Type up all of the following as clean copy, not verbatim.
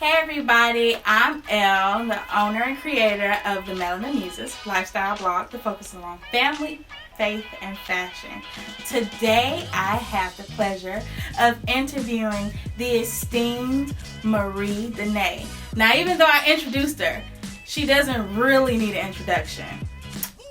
Hey everybody, I'm Elle, the owner and creator of the Muse lifestyle blog that focuses on family, faith, and fashion. Today I have the pleasure of interviewing the esteemed Marie Dunee. Now, even though I introduced her, she doesn't really need an introduction.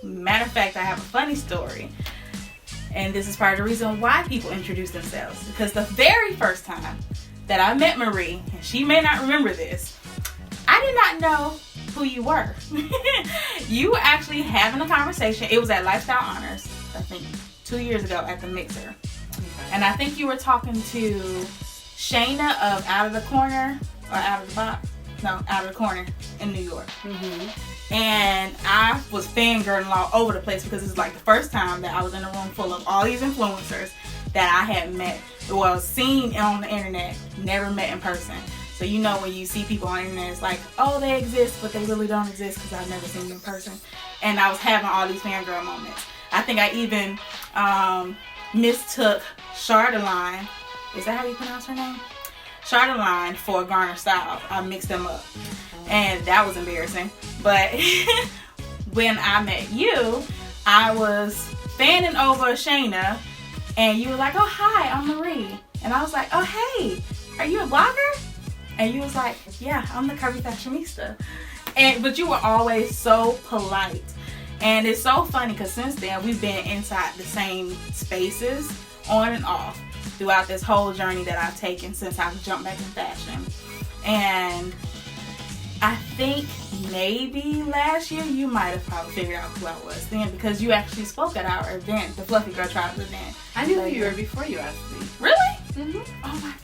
Matter of fact, I have a funny story. And this is part of the reason why people introduce themselves. Because the very first time that I met Marie, and she may not remember this, I did not know who you were. You were actually having a conversation. It was at Lifestyle Honors, I think 2 years ago at the Mixer. Okay. And I think you were talking to Shayna of Out of the Corner, or Out of the Box? No, Out of the Corner in New York. Mm-hmm. And I was fangirling all over the place because it's like the first time that I was in a room full of all these influencers that I had met, well, seen on the internet, never met in person. So you know when you see people on the internet, it's like, oh, they exist, but they really don't exist because I've never seen them in person. And I was having all these fangirl moments. I think I even mistook Chardeline, is that how you pronounce her name? Chardeline for Garner Style. I mixed them up. And that was embarrassing. But when I met you, I was fanning over Shayna, and you were like, oh, hi, I'm Marie. And I was like, oh, hey, are you a blogger? And you was like, yeah, I'm the Curvy Fashionista. But you were always so polite. And it's so funny because since then, we've been inside the same spaces on and off throughout this whole journey that I've taken since I've jumped back in fashion. And I think maybe last year you might have probably figured out who I was then because you actually spoke at our event, the Fluffy Girl Tribe event. I knew who you were before you asked me. Really? Mm-hmm. Oh my God.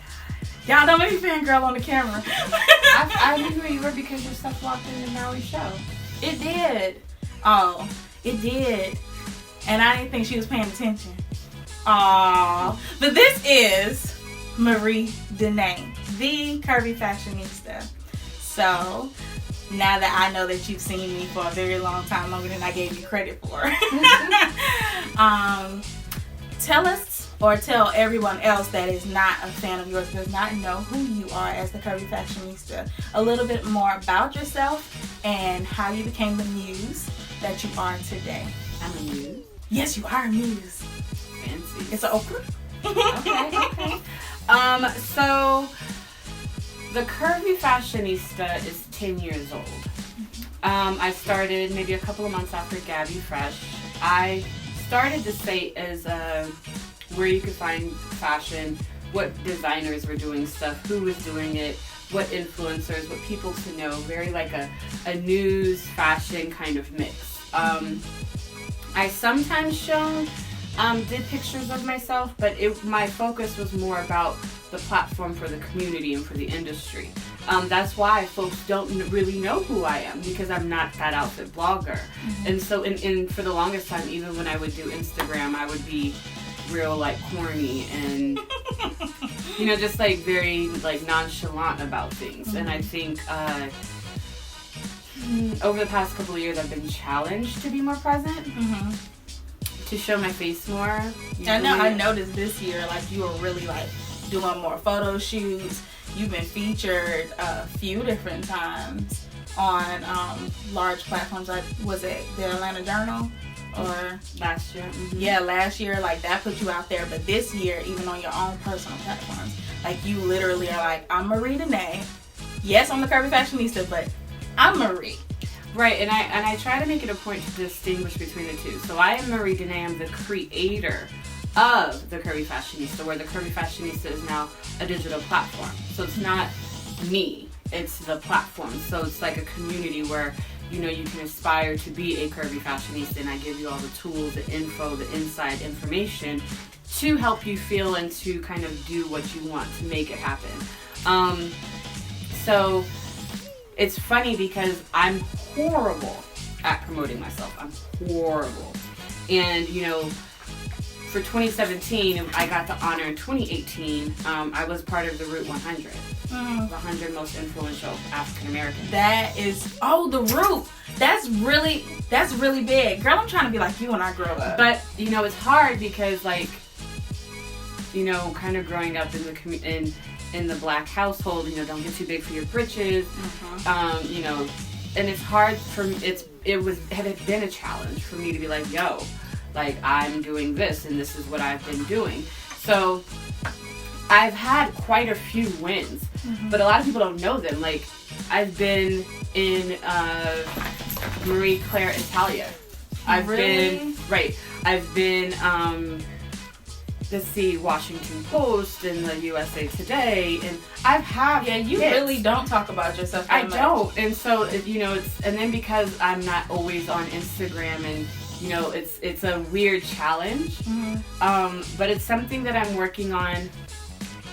Y'all don't make me fangirl on the camera. I knew who you were because your stuff walked in the Maui show. It did. Oh, it did. And I didn't think she was paying attention. Aww. But this is Marie Dunee, the Curvy Fashionista. So, now that I know that you've seen me for a very long time, longer than I gave you credit for, tell us, or tell everyone else that is not a fan of yours, does not know who you are as the Curvy Fashionista, a little bit more about yourself and how you became the muse that you are today. I'm a muse? Yes, you are a muse. Fancy. It's an okra. Okay. So the Curvy Fashionista is 10 years old. I started maybe a couple of months after Gabby Fresh. I started the site as where you could find fashion, what designers were doing stuff, who was doing it, what influencers, what people to know, very like a news fashion kind of mix. I sometimes did pictures of myself, but my focus was more about the platform for the community and for the industry. That's why folks don't really know who I am, because I'm not that outfit blogger. Mm-hmm. And so for the longest time, even when I would do Instagram, I would be real like corny and just like very like nonchalant about things. Mm-hmm. And I think over the past couple of years, I've been challenged to be more present. Mm-hmm. To show my face more. I noticed this year, like, you were really, like, doing more photo shoots. You've been featured a few different times on large platforms. Like, was it the Atlanta Journal? Or last year? Mm-hmm. Yeah, last year, like, that put you out there. But this year, even on your own personal platforms, like, you literally are like, I'm Marie Dunee. Yes, I'm the Curvy Fashionista, but I'm Marie. Right, and I try to make it a point to distinguish between the two. So I am Marie Dunee. I'm the creator of the Curvy Fashionista, where the Curvy Fashionista is now a digital platform. So it's not me, it's the platform. So it's like a community where you can aspire to be a Curvy Fashionista, and I give you all the tools, the info, the inside information to help you feel and to kind of do what you want to make it happen. So it's funny because I'm horrible at promoting myself. I'm horrible. And, for 2017, I got the honor in 2018. I was part of the Route 100. The 100 most influential African Americans. That is, the Route. That's really big. Girl, I'm trying to be like you when I grow up. But, it's hard because, like, kind of growing up in in the Black household, you know, don't get too big for your britches, you know, and it's hard for had been a challenge for me to be like, yo, like I'm doing this and this is what I've been doing. So I've had quite a few wins, but a lot of people don't know them. Like I've been in Marie Claire Italia. I've been let's see, Washington Post and the USA Today, and you really don't talk about yourself that much. I don't, and so you know, and then because I'm not always on Instagram, and you know, it's a weird challenge, but it's something that I'm working on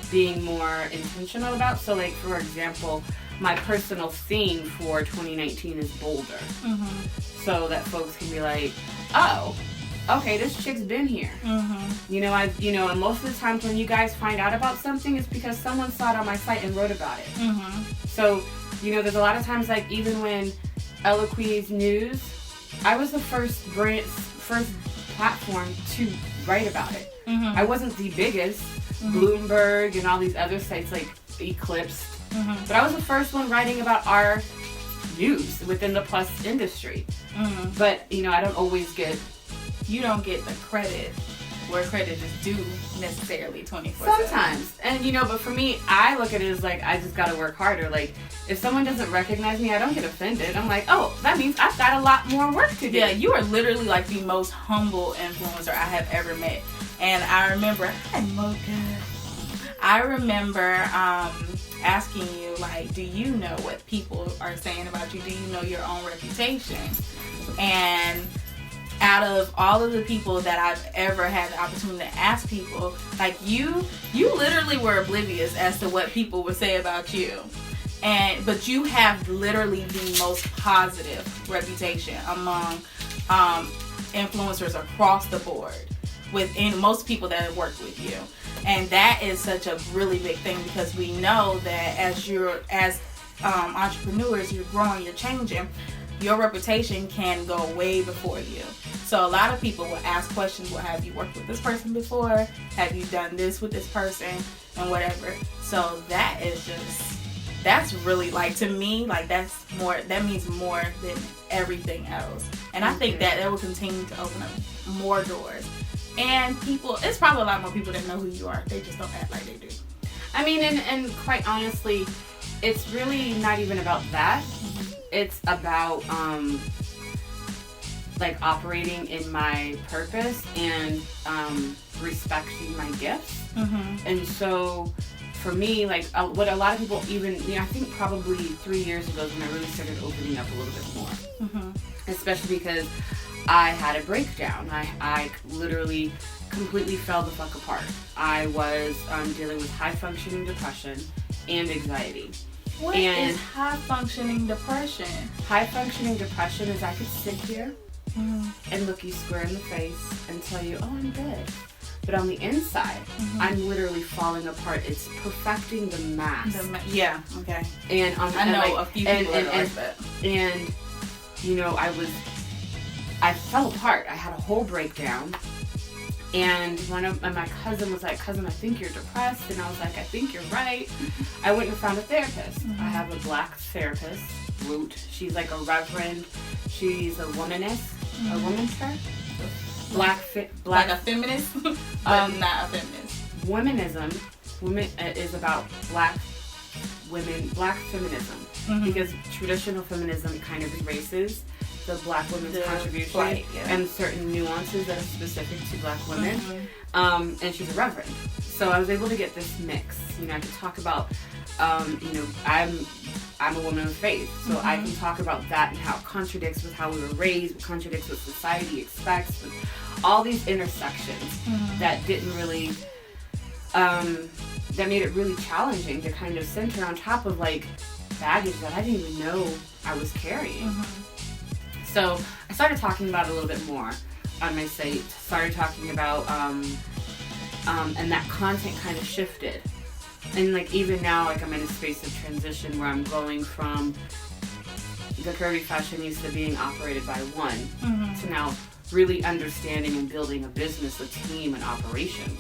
being more intentional about. So like, for example, my personal theme for 2019 is bolder, so that folks can be like, oh, okay, this chick's been here. You know, and most of the times when you guys find out about something, it's because someone saw it on my site and wrote about it. So, you know, there's a lot of times, like even when Eloquie's Muse, I was the first platform to write about it. I wasn't the biggest. Bloomberg and all these other sites like eclipsed, but I was the first one writing about our news within the plus industry. But you know, I don't always get. You don't get the credit where credit is due necessarily 24/7. Sometimes. And you know, but for me, I look at it as like, I just gotta work harder. Like, if someone doesn't recognize me, I don't get offended. I'm like, oh, that means I've got a lot more work to do. Yeah, you are literally like the most humble influencer I have ever met. And I remember, asking you, like, do you know what people are saying about you? Do you know your own reputation? And out of all of the people that I've ever had the opportunity to ask people, like you literally were oblivious as to what people would say about you. But you have literally the most positive reputation among influencers across the board within most people that have worked with you. And that is such a really big thing, because we know that as entrepreneurs, you're growing, you're changing, your reputation can go way before you. So a lot of people will ask questions, well, have you worked with this person before? Have you done this with this person? And whatever. So that's really, like, to me, like, that means more than everything else. And I think that will continue to open up more doors. And it's probably a lot more people that know who you are. They just don't act like they do. I mean, and quite honestly, it's really not even about that. It's about like operating in my purpose and respecting my gifts. And so for me, like what a lot of people even, you know, I think probably 3 years ago is when I really started opening up a little bit more. Especially because I had a breakdown. I literally completely fell the fuck apart. I was dealing with high functioning depression and anxiety. What is high functioning depression? High functioning depression is I could sit here and look you square in the face and tell you, oh, I'm good. But on the inside, I'm literally falling apart. It's perfecting the mask. Yeah, okay. And I know a few people that are like that. And, you know, I fell apart. I had a whole breakdown. And my cousin was like, cousin, I think you're depressed. And I was like, I think you're right. I went and found a therapist. I have a black therapist, Root. She's like a reverend. She's a womanist. A womanister? Like a feminist, but not a feminist. Womanism is about black women, black feminism. Because traditional feminism kind of erases the black women's contribution and certain nuances that are specific to black women. And she's a reverend. So I was able to get this mix. You know, I could talk about, you know, I'm a woman of faith. So I can talk about that and how it contradicts with how we were raised, it contradicts what society expects, with all these intersections that didn't really, that made it really challenging to kind of center on top of like baggage that I didn't even know I was carrying. So I started talking about it a little bit more on my site, started talking about, and that content kind of shifted. And like even now, like I'm in a space of transition where I'm going from the Curvy Fashionista being operated by one to now really understanding and building a business, a team, and operations.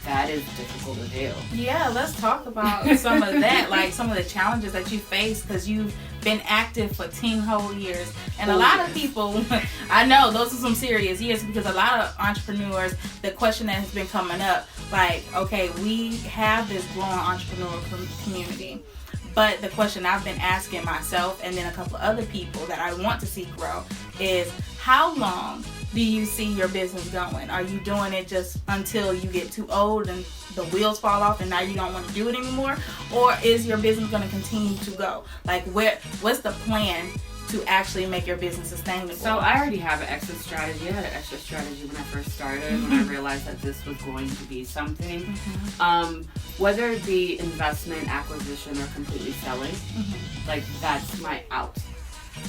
That is difficult to do. Yeah, let's talk about some of that, like some of the challenges that you face, because you've been active for 10 whole years. And a lot of people, I know those are some serious years, because a lot of entrepreneurs, the question that has been coming up, like, okay, we have this growing entrepreneur community, but the question I've been asking myself and then a couple of other people that I want to see grow is, how long do you see your business going? Are you doing it just until you get too old and the wheels fall off and now you don't want to do it anymore? Or is your business going to continue to go? Like, what's the plan to actually make your business sustainable? So I already have an exit strategy. I had an exit strategy when I first started, when I realized that this was going to be something. Whether it be investment, acquisition, or completely selling, like, that's my out.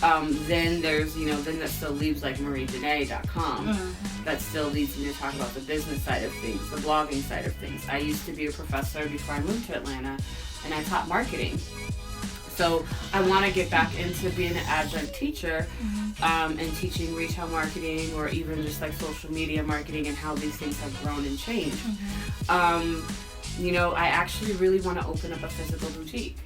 Then there's, then that still leaves like MarieDunee.com. That still leads me to talk about the business side of things, the blogging side of things. I used to be a professor before I moved to Atlanta, and I taught marketing. So I want to get back into being an adjunct teacher, and teaching retail marketing, or even just like social media marketing, and how these things have grown and changed. I actually really want to open up a physical boutique.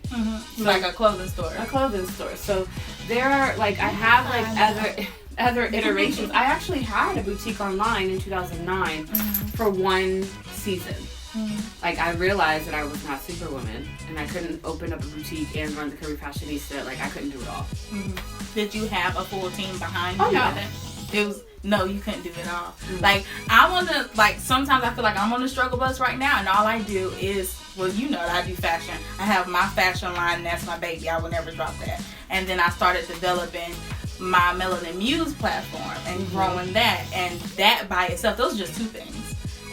So, like a clothing store. A clothing store. So there are, like, I have like other iterations. I actually had a boutique online in 2009 for one season. Like, I realized that I was not Superwoman, and I couldn't open up a boutique and run the Curvy Fashionista. Like, I couldn't do it all. Did you have a full team behind you? No. It was, no, you couldn't do it all. Like, I want to, like, sometimes I feel like I'm on the struggle bus right now, and all I do is, well, you know that I do fashion. I have my fashion line, and that's my baby. I will never drop that. And then I started developing my Melanin Muse platform and growing that. And that by itself, those are just two things.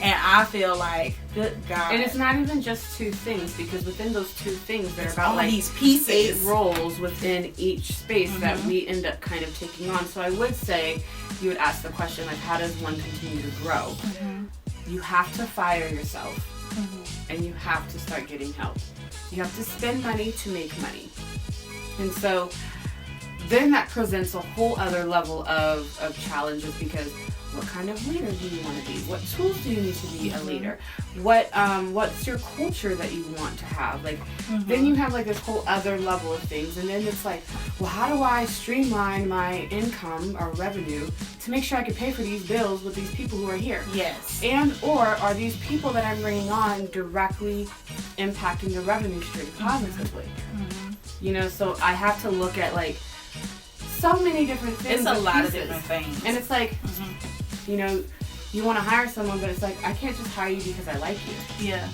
And I feel like, good God. And it's not even just two things, because within those two things, there are about all like these pieces, 8 roles within each space that we end up kind of taking on. So I would say, you would ask the question, like, how does one continue to grow? You have to fire yourself, and you have to start getting help. You have to spend money to make money. And so then that presents a whole other level of challenges, because what kind of leader do you want to be? What tools do you need to be a leader? What's your culture that you want to have? Like, then you have like this whole other level of things, and then it's like, well, how do I streamline my income or revenue to make sure I can pay for these bills with these people who are here? Yes. And or are these people that I'm bringing on directly impacting the revenue stream positively? So I have to look at like so many different things. It's a lot of different things. And it's like, you want to hire someone, but it's like, I can't just hire you because I like you. Yeah.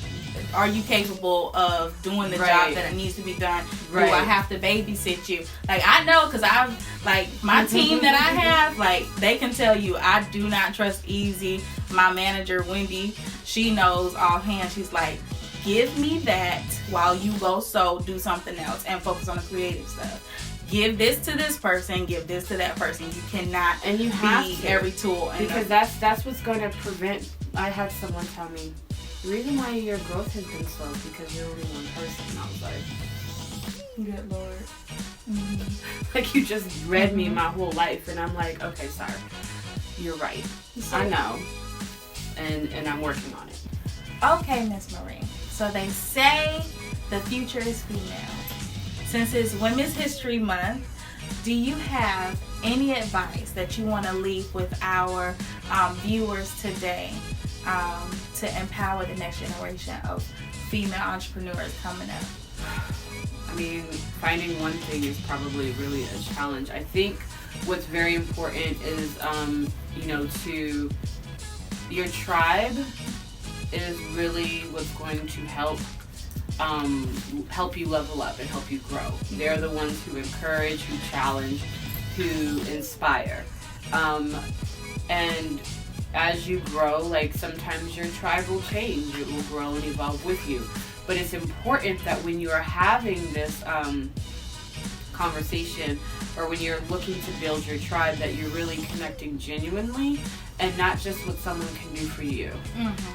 Are you capable of doing the job that it needs to be done? Right. Do I have to babysit you? Like, I know, because I've, like, my team that I have, like, they can tell you I do not trust Easy. My manager, Wendy, she knows offhand. She's like, give me that while you go do something else and focus on the creative stuff. Give this to this person, give this to that person. You cannot be every tool. Because that's what's going to prevent. I had someone tell me, the reason why your growth has been slow is because you're only one person. And I was like, good Lord. Like, you just read me my whole life. And I'm like, okay, sorry. You're right. I know. And I'm working on it. Okay, Miss Marie. So they say the future is female. Since it's Women's History Month, do you have any advice that you want to leave with our viewers today to empower the next generation of female entrepreneurs coming up? I mean, finding one thing is probably really a challenge. I think what's very important is, to your tribe is really what's going to help you level up and help you grow. They're the ones who encourage, who challenge, who inspire. And as you grow, like, sometimes your tribe will change. It will grow and evolve with you. But it's important that when you are having this conversation, or when you're looking to build your tribe, that you're really connecting genuinely and not just what someone can do for you.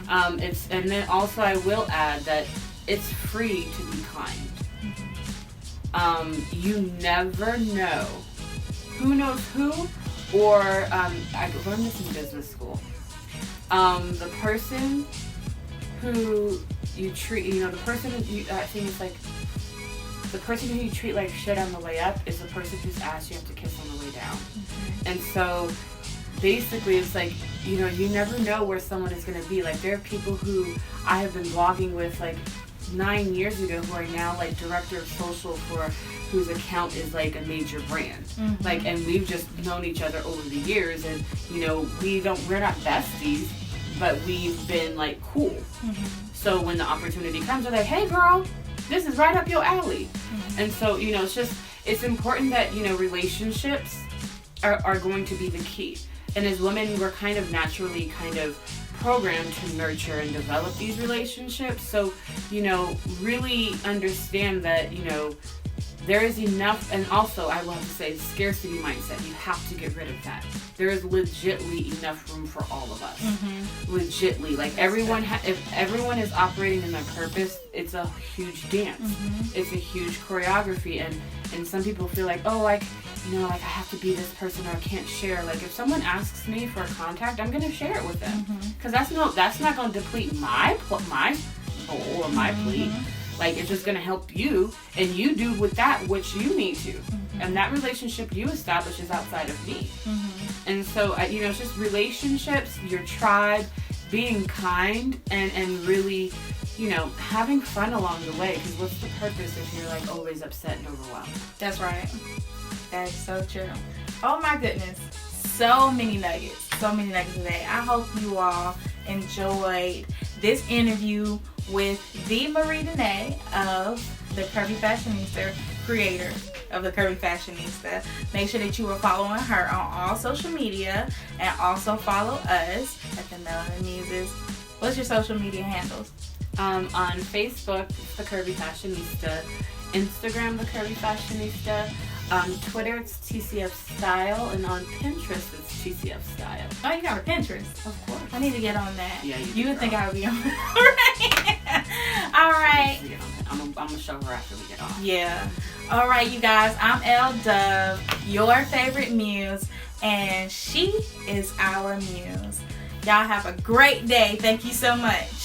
And then also I will add that it's free to be kind. You never know who knows who or I learned this in business school. The person who you treat, the person I think it's like the person who you treat like shit on the way up is the person whose ass you have to kiss on the way down. Mm-hmm. And so basically it's like, you never know where someone is going to be. Like, there are people who I have been blogging with like 9 years ago who are now like director of social for whose account is like a major brand. Mm-hmm. Like, and we've just known each other over the years, and we're not besties, but we've been like cool. Mm-hmm. So when the opportunity comes, they're like, hey girl, this is right up your alley. Mm-hmm. And so, it's important that, relationships are going to be the key. And as women, we're kind of naturally kind of programmed to nurture and develop these relationships. So, really understand that, there is enough, and also I will have to say scarcity mindset. You have to get rid of that. There is legitly enough room for all of us. Mm-hmm. Legitly, like if everyone is operating in their purpose, it's a huge dance. Mm-hmm. It's a huge choreography, and some people feel like, oh, like I have to be this person or I can't share. Like, if someone asks me for a contact, I'm gonna share it with them, because that's not gonna deplete my bowl or my plate. Like, it's just going to help you, and you do with that what you need to. Mm-hmm. And that relationship you establish is outside of me. Mm-hmm. And so, it's just relationships, your tribe, being kind, and really, having fun along the way. Because what's the purpose if you're, like, always upset and overwhelmed? That's right. That is so true. Oh, my goodness. So many nuggets today. I hope you all enjoyed this interview with the Marie Dunee of the Curvy Fashionista, creator of the Curvy Fashionista. Make sure that you are following her on all social media, and also follow us at the Melanin Muses. What's your social media handles? On Facebook, it's the Curvy Fashionista. Instagram, the Curvy Fashionista. On Twitter, it's TCFSTYLE, and on Pinterest, it's TCFSTYLE. Oh, you got a Pinterest? Of course. I need to get on that. Yeah, you would think I would be on that. All right. I'm going to show her after we get on. Yeah. All right, you guys. I'm L Dove, your favorite muse, and she is our muse. Y'all have a great day. Thank you so much.